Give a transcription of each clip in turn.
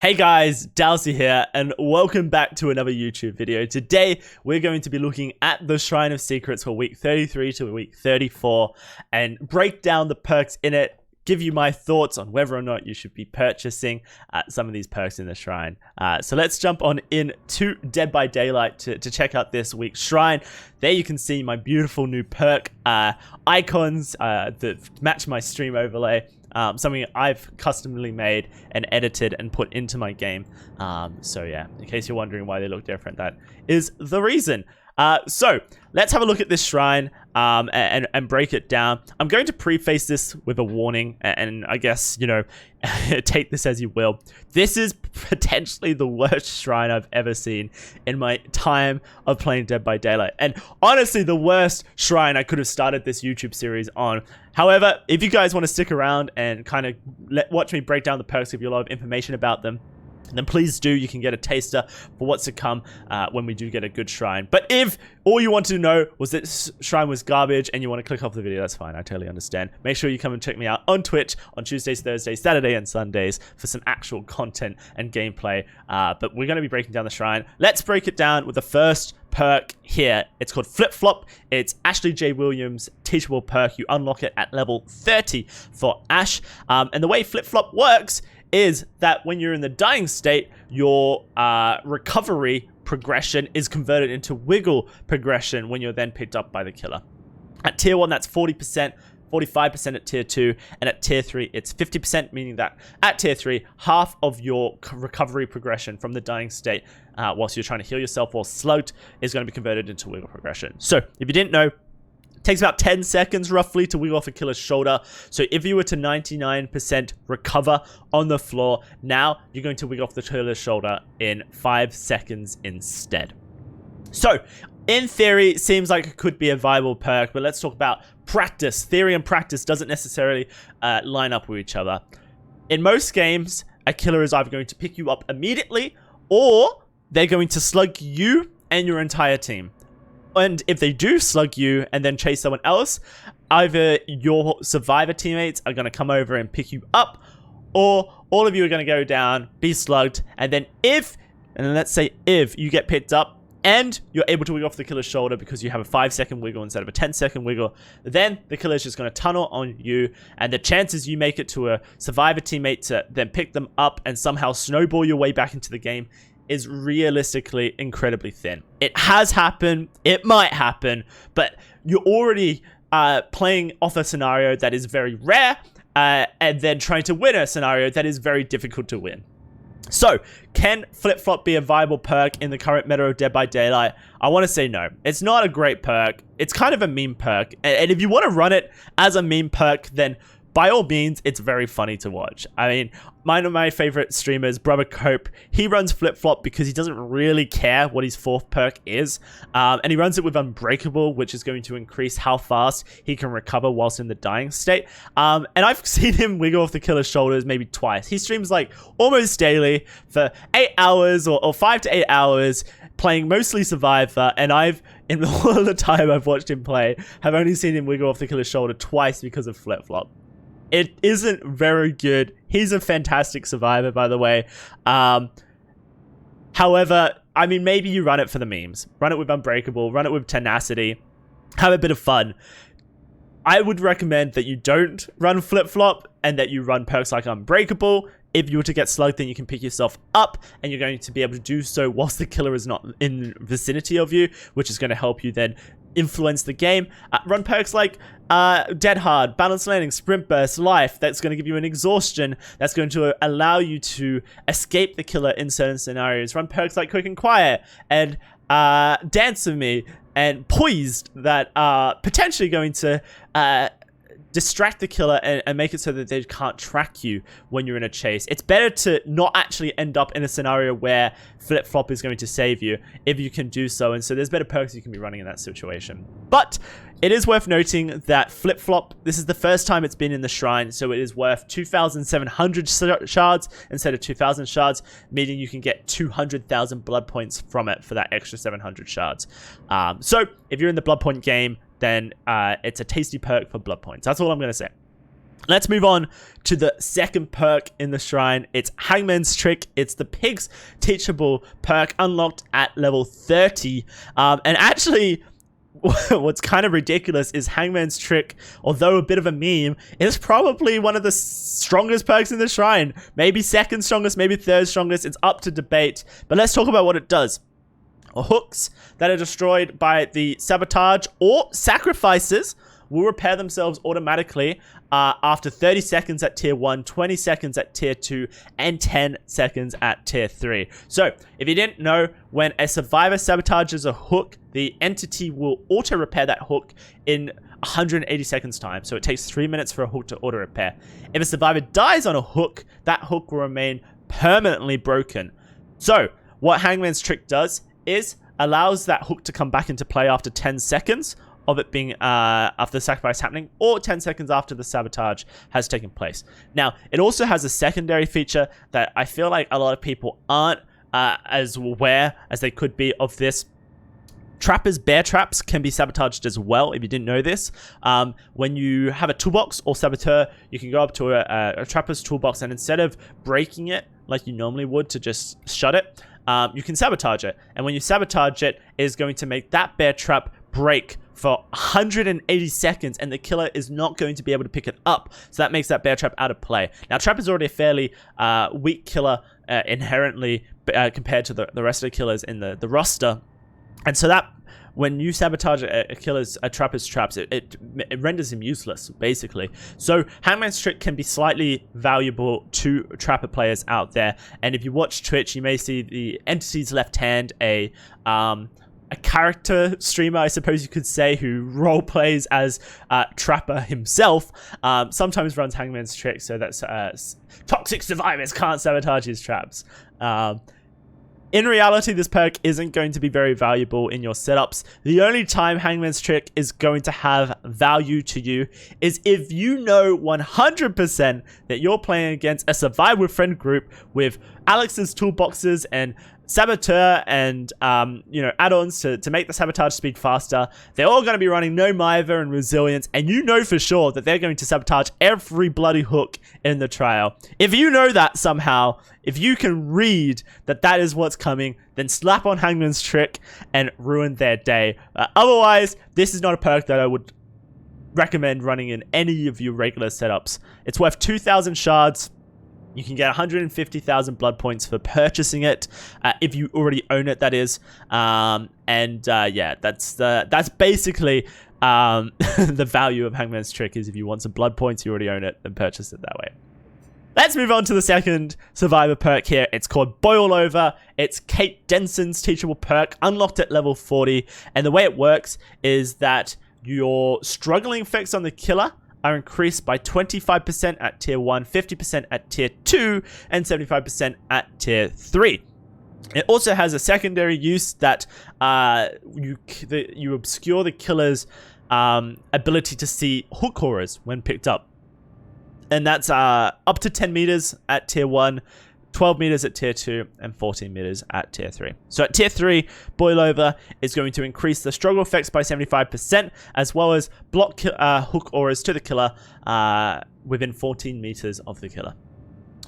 Hey guys, DOWSEY here, and welcome back to another YouTube video. Today, we're going to be looking at the Shrine of Secrets for week 33 to week 34, and break down the perks in it, give you my thoughts on whether or not you should be purchasing some of these perks in the Shrine. So let's jump on into Dead by Daylight to check out this week's Shrine. There you can see my beautiful new perk icons that match my stream overlay. Something I've customly made and edited and put into my game. So yeah, in case you're wondering why they look different, that is the reason. So let's have a look at this shrine and break it down. I'm going to preface this with a warning, and I guess, you know, take this as you will. This is potentially the worst shrine I've ever seen in my time of playing Dead by Daylight, and honestly the worst shrine I could have started this YouTube series on. However, if you guys want to stick around and kind of watch me break down the perks, give you a lot of information about them, then please do. You can get a taster for what's to come when we do get a good shrine. But if all you want to know was that this shrine was garbage and you want to click off the video, that's fine. I totally understand. Make sure you come and check me out on Twitch on Tuesdays, Thursdays, Saturday, and Sundays for some actual content and gameplay. But we're going to be breaking down the shrine. Let's break it down with the first perk here. It's called Flip Flop. It's Ashley J. Williams' teachable perk. You unlock it at level 30 for Ash. And the way Flip Flop works is that when you're in the dying state, your recovery progression is converted into wiggle progression when you're then picked up by the killer. At tier 1, that's 40%, 45% at tier 2, and at tier 3, it's 50%, meaning that at tier 3, half of your recovery progression from the dying state, whilst you're trying to heal yourself while slugged, is going to be converted into wiggle progression. So, if you didn't know, it takes about 10 seconds roughly to wiggle off a killer's shoulder. So if you were to 99% recover on the floor, now you're going to wiggle off the killer's shoulder in 5 seconds instead. So in theory, it seems like it could be a viable perk, but let's talk about practice. Theory and practice doesn't necessarily line up with each other. In most games, a killer is either going to pick you up immediately, or they're going to slug you and your entire team. And if they do slug you and then chase someone else, either your survivor teammates are going to come over and pick you up, or all of you are going to go down, be slugged, and then let's say if you get picked up and you're able to wiggle off the killer's shoulder because you have a 5-second wiggle instead of a 10-second wiggle, then the killer's just going to tunnel on you, and the chances you make it to a survivor teammate to then pick them up and somehow snowball your way back into the game is realistically incredibly thin. It has happened, it might happen, but you're already playing off a scenario that is very rare, and then trying to win a scenario that is very difficult to win. So, can Flip Flop be a viable perk in the current meta of Dead by Daylight? I want to say no. It's not a great perk. It's kind of a meme perk, and if you want to run it as a meme perk, then by all means, it's very funny to watch. I mean, one of my favorite streamers, Brother Cope, he runs Flip Flop because he doesn't really care what his fourth perk is. And he runs it with Unbreakable, which is going to increase how fast he can recover whilst in the dying state. And I've seen him wiggle off the killer's shoulders maybe twice. He streams like almost daily for 8 hours or 5 to 8 hours, playing mostly Survivor, and in all the time I've watched him play, have only seen him wiggle off the killer's shoulder twice because of Flip Flop. It isn't very good. He's a fantastic survivor, by the way. However, I mean, maybe you run it for the memes. Run it with Unbreakable. Run it with Tenacity. Have a bit of fun. I would recommend that you don't run Flip Flop and that you run perks like Unbreakable. If you were to get slugged, then you can pick yourself up, and you're going to be able to do so whilst the killer is not in vicinity of you, which is going to help you then influence the game. Run perks like Dead Hard, Balance Landing, Sprint Burst, Life. That's going to give you an exhaustion. That's going to allow you to escape the killer in certain scenarios. Run perks like Quick and Quiet and Dance With Me and Poised that are potentially going to distract the killer and make it so that they can't track you when you're in a chase. It's better to not actually end up in a scenario where Flip Flop is going to save you if you can do so, and so there's better perks you can be running in that situation. But it is worth noting that Flip Flop, this is the first time it's been in the shrine, so it is worth 2,700 shards instead of 2,000 shards, meaning you can get 200,000 blood points from it for that extra 700 shards. So if you're in the blood point game, then it's a tasty perk for blood points. That's all I'm going to say. Let's move on to the second perk in the shrine. It's Hangman's Trick. It's the pig's teachable perk unlocked at level 30. And actually, what's kind of ridiculous is Hangman's Trick, although a bit of a meme, is probably one of the strongest perks in the shrine. Maybe second strongest, maybe third strongest. It's up to debate. But let's talk about what it does. Hooks that are destroyed by the sabotage or sacrifices will repair themselves automatically after 30 seconds at tier 1, 20 seconds at tier 2, and 10 seconds at tier 3. So, if you didn't know, when a survivor sabotages a hook, the entity will auto-repair that hook in 180 seconds time. So it takes 3 minutes for a hook to auto-repair. If a survivor dies on a hook, that hook will remain permanently broken. So, what Hangman's Trick does is allows that hook to come back into play after 10 seconds of it being after the sacrifice happening, or 10 seconds after the sabotage has taken place. Now, it also has a secondary feature that I feel like a lot of people aren't as aware as they could be of this. Trappers' bear traps can be sabotaged as well, if you didn't know this. When you have a toolbox or saboteur, you can go up to a trapper's toolbox, and instead of breaking it like you normally would to just shut it, you can sabotage it. And when you sabotage it, it is going to make that bear trap break for 180 seconds, and the killer is not going to be able to pick it up. So that makes that bear trap out of play. Now, trap is already a fairly weak killer inherently compared to the rest of the killers in the roster. And so that when you sabotage a trapper's traps, it renders him useless, basically. So Hangman's Trick can be slightly valuable to trapper players out there. And if you watch Twitch, you may see the entity's left hand, a character streamer, I suppose you could say, who role plays as Trapper himself, sometimes runs Hangman's Trick, so that's toxic survivors can't sabotage his traps. In reality, this perk isn't going to be very valuable in your setups. The only time Hangman's Trick is going to have value to you is if you know 100% that you're playing against a Survive with Friend group with Alex's toolboxes and saboteur and add-ons to make the sabotage speed faster. They're all going to be running no Miver and resilience, and you know for sure that they're going to sabotage every bloody hook in the trial. If you know that somehow, if you can read that is what's coming, then slap on Hangman's Trick and ruin their day. Otherwise, this is not a perk that I would recommend running in any of your regular setups. It's worth 2,000 shards. You can get 150,000 blood points for purchasing it, if you already own it, that is. Yeah, that's basically the value of Hangman's Trick, is if you want some blood points, you already own it, then purchase it that way. Let's move on to the second survivor perk here. It's called Boil Over. It's Kate Denson's teachable perk, unlocked at level 40. And the way it works is that your struggling effects on the killer are increased by 25% at tier 1, 50% at tier 2, and 75% at tier 3. It also has a secondary use that you obscure the killer's ability to see hook auras when picked up. And that's up to 10 meters at tier 1, 12 meters at tier 2, and 14 meters at tier 3. So at tier 3, Boil Over is going to increase the struggle effects by 75%, as well as block hook auras to the killer within 14 meters of the killer.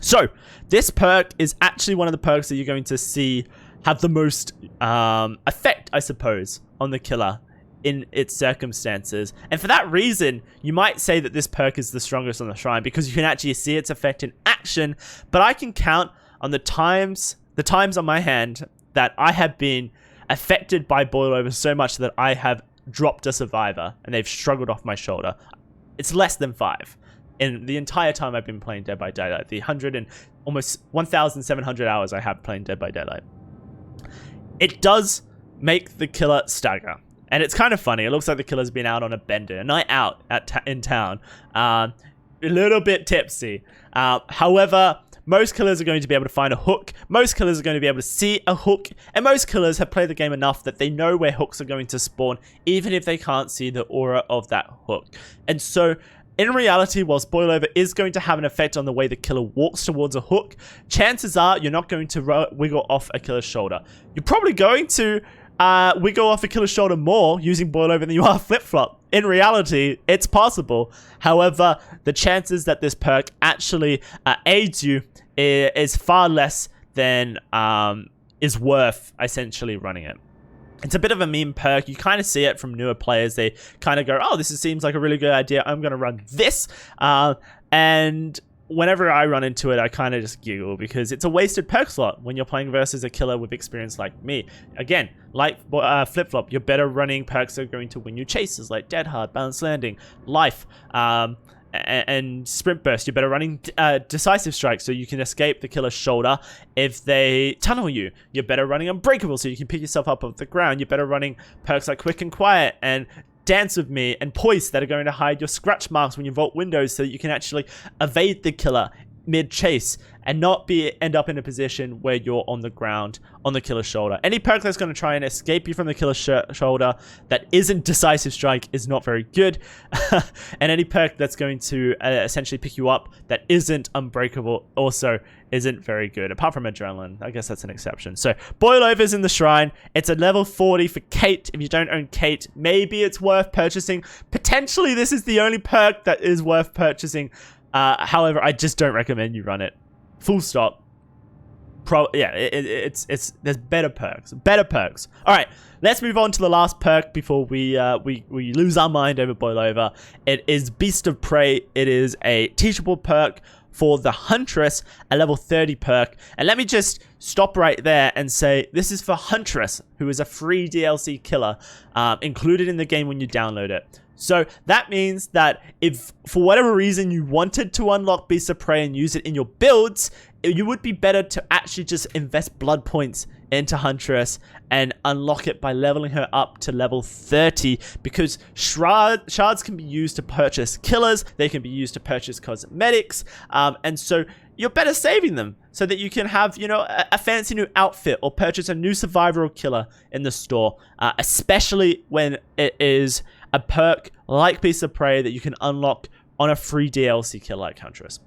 So this perk is actually one of the perks that you're going to see have the most effect, I suppose, on the killer in its circumstances. And for that reason, you might say that this perk is the strongest on the shrine, because you can actually see its effect in action. But I can count on the times on my hand that I have been affected by Boil Over so much that I have dropped a survivor and they've struggled off my shoulder. It's less than 5 in the entire time I've been playing Dead by Daylight, the almost 1,700 hours I have playing Dead by Daylight. It does make the killer stagger. And it's kind of funny. It looks like the killer's been out on a bender, a night out in town, a little bit tipsy. However, most killers are going to be able to find a hook. Most killers are going to be able to see a hook. And most killers have played the game enough that they know where hooks are going to spawn, even if they can't see the aura of that hook. And so, in reality, whilst Boil Over is going to have an effect on the way the killer walks towards a hook, chances are you're not going to wiggle off a killer's shoulder. You're probably going to wiggle off a killer's shoulder more using boil over than you are flip-flop. In reality, it's possible. However, the chances that this perk actually aids you is far less than is worth essentially running it. It's a bit of a meme perk. You kind of see it from newer players. They kind of go, oh, this seems like a really good idea. I'm going to run this. And whenever I run into it, I kind of just giggle because it's a wasted perk slot when you're playing versus a killer with experience like me. Again, like flip-flop, you're better running perks that are going to win you chases like Dead Hard, Balanced Landing, Life, and Sprint Burst. You're better running Decisive Strike so you can escape the killer's shoulder if they tunnel you. You're better running Unbreakable so you can pick yourself up off the ground. You're better running perks like Quick and Quiet and Dance With Me and Poise that are going to hide your scratch marks when you vault windows so that you can actually evade the killer mid-chase and not end up in a position where you're on the ground on the killer's shoulder. Any perk that's going to try and escape you from the killer's shoulder that isn't Decisive Strike is not very good. And any perk that's going to essentially pick you up that isn't Unbreakable also isn't very good, apart from Adrenaline. I guess that's an exception. So Boil Over's in the Shrine. It's a level 40 for Kate. If you don't own Kate, maybe it's worth purchasing. Potentially this is the only perk that is worth purchasing. However, I just don't recommend you run it. Full stop. There's better perks. All right, let's move on to the last perk before we lose our mind over Boil Over. It is Beast of Prey. It is a teachable perk for the Huntress, a level 30 perk. And let me just stop right there and say this is for Huntress, who is a free DLC killer included in the game when you download it. So that means that if for whatever reason you wanted to unlock Beast of Prey and use it in your builds, you would be better to actually just invest blood points into Huntress and unlock it by leveling her up to level 30, because shards can be used to purchase killers, they can be used to purchase cosmetics, and so you're better saving them so that you can have, you know, a fancy new outfit or purchase a new survivor or killer in the store, especially when it is a perk like Beast of Prey that you can unlock on a free DLC kill like Huntress.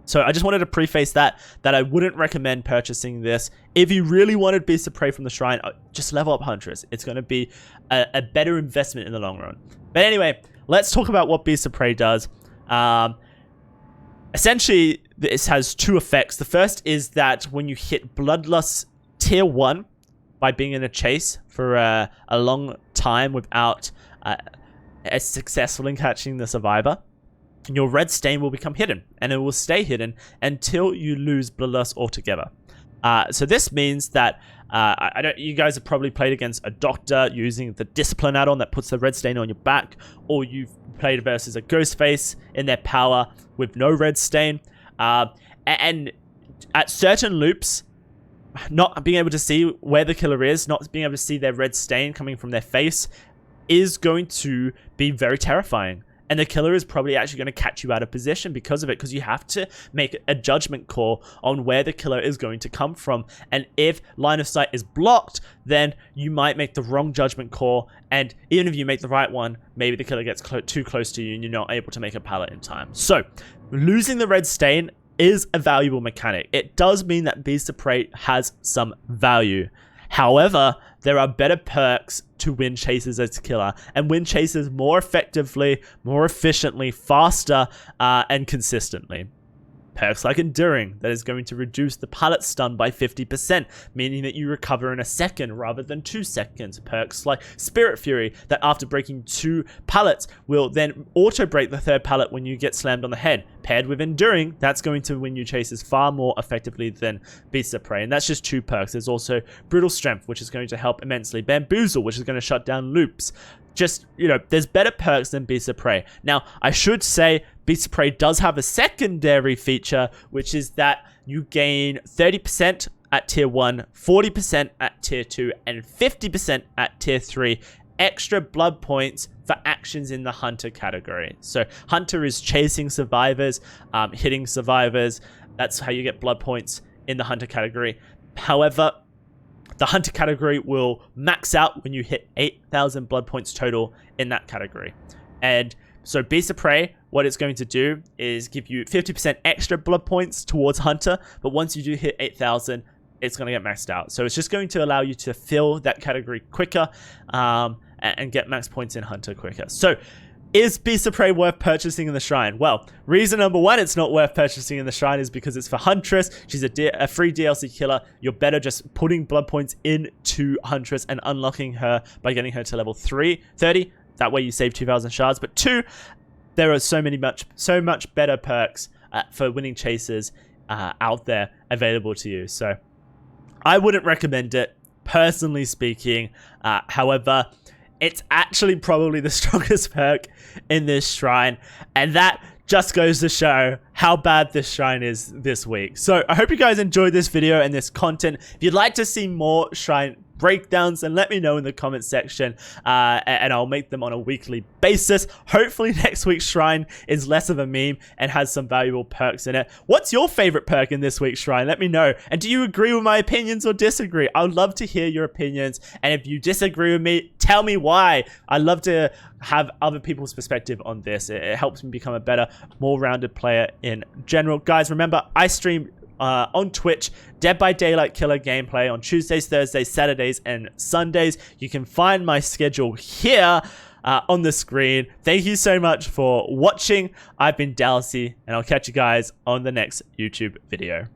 So I just wanted to preface that I wouldn't recommend purchasing this. If you really wanted Beast of Prey from the Shrine, just level up Huntress. It's going to be a better investment in the long run. But anyway, let's talk about what Beast of Prey does. Essentially, this has two effects. The first is that when you hit Bloodlust Tier 1 by being in a chase for a long time without as successful in catching the survivor, your red stain will become hidden, and it will stay hidden until you lose Bloodlust altogether. So this means that you guys have probably played against a doctor using the discipline add-on that puts the red stain on your back, or you've played versus a Ghostface in their power with no red stain. And at certain loops, not being able to see where the killer is, not being able to see their red stain coming from their face, is going to be very terrifying. And the killer is probably actually going to catch you out of position because of it, because you have to make a judgment call on where the killer is going to come from. And if line of sight is blocked, then you might make the wrong judgment call. And even if you make the right one, maybe the killer gets too close to you and you're not able to make a pallet in time. So losing the red stain is a valuable mechanic. It does mean that Beast of Prey has some value. However, there are better perks to win chases as killer and win chases more effectively, more efficiently, faster, and consistently. Perks like Enduring, that is going to reduce the pallet stun by 50%, meaning that you recover in a second rather than 2 seconds. Perks like Spirit Fury, that after breaking 2 pallets will then auto-break the 3rd pallet when you get slammed on the head. Paired with Enduring, that's going to win you chases far more effectively than Beast of Prey. And that's just 2 perks. There's also Brutal Strength, which is going to help immensely. Bamboozle, which is going to shut down loops. Just, you know, there's better perks than Beast of Prey. Now, I should say Beast of Prey does have a secondary feature, which is that you gain 30% at Tier 1, 40% at Tier 2, and 50% at Tier 3 extra blood points for actions in the Hunter category. So Hunter is chasing survivors, hitting survivors. That's how you get blood points in the Hunter category. However, the Hunter category will max out when you hit 8,000 blood points total in that category. And so Beast of Prey, what it's going to do is give you 50% extra blood points towards Hunter, but once you do hit 8,000, it's going to get maxed out. So it's just going to allow you to fill that category quicker and get max points in Hunter quicker. So is Beast of Prey worth purchasing in the Shrine? Well, reason number one it's not worth purchasing in the Shrine is because it's for Huntress. She's a free DLC killer. You're better just putting blood points into Huntress and unlocking her by getting her to level 30. That way you save 2,000 shards. But two, there are so much better perks for winning chases out there available to you. So I wouldn't recommend it, personally speaking. However, it's actually probably the strongest perk in this Shrine, and that just goes to show how bad this Shrine is this week. So I hope you guys enjoyed this video and this content. If you'd like to see more Shrine breakdowns, then let me know in the comment section, and I'll make them on a weekly basis. Hopefully next week's Shrine is less of a meme and has some valuable perks in it. What's your favorite perk in this week's Shrine? Let me know. And do you agree with my opinions or disagree? I would love to hear your opinions, and if you disagree with me, tell me why. I love to have other people's perspective on this. It helps me become a better, more rounded player in general. Guys, remember, I stream on Twitch, Dead by Daylight Killer gameplay on Tuesdays, Thursdays, Saturdays, and Sundays. You can find my schedule here on the screen. Thank you so much for watching. I've been DOWSEY, and I'll catch you guys on the next YouTube video.